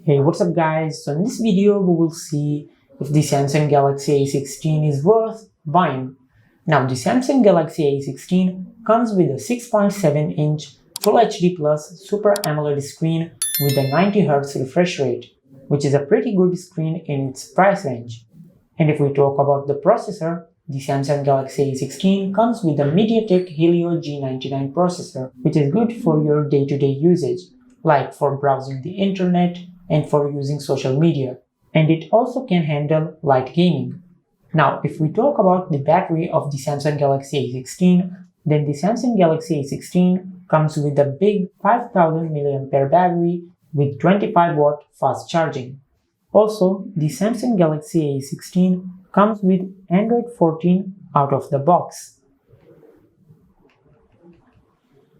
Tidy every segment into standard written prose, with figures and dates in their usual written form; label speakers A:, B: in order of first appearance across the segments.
A: Hey, what's up guys? So in this video we will see if the Samsung Galaxy A16 is worth buying. Now the Samsung Galaxy A16 comes with a 6.7-inch Full HD Plus Super AMOLED screen with a 90Hz refresh rate, which is a pretty good screen in its price range. And if we talk about the processor, the Samsung Galaxy A16 comes with a MediaTek Helio G99 processor, which is good for your day-to-day usage, like for browsing the internet and for using social media. And it also can handle light gaming. Now, if we talk about the battery of the Samsung Galaxy A16, then the Samsung Galaxy A16 comes with a big 5000 mAh battery with 25-watt fast charging. Also, the Samsung Galaxy A16 comes with Android 14 out of the box.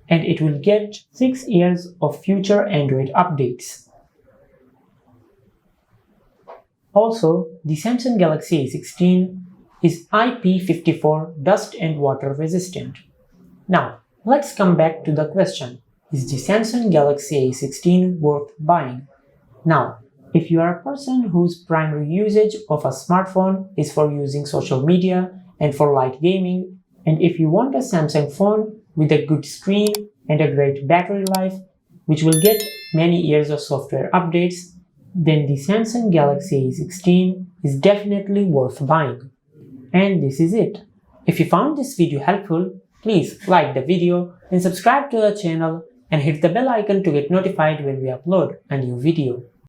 A: And it will get 6 years of future Android updates. Also, the Samsung Galaxy A16 is IP54 dust and water resistant. Now, let's come back to the question, is the Samsung Galaxy A16 worth buying? Now, if you are a person whose primary usage of a smartphone is for using social media and for light gaming, and if you want a Samsung phone with a good screen and a great battery life, which will get many years of software updates, then the Samsung Galaxy A16 is definitely worth buying. And this is it. If you found this video helpful, please like the video and subscribe to the channel and hit the bell icon to get notified when we upload a new video.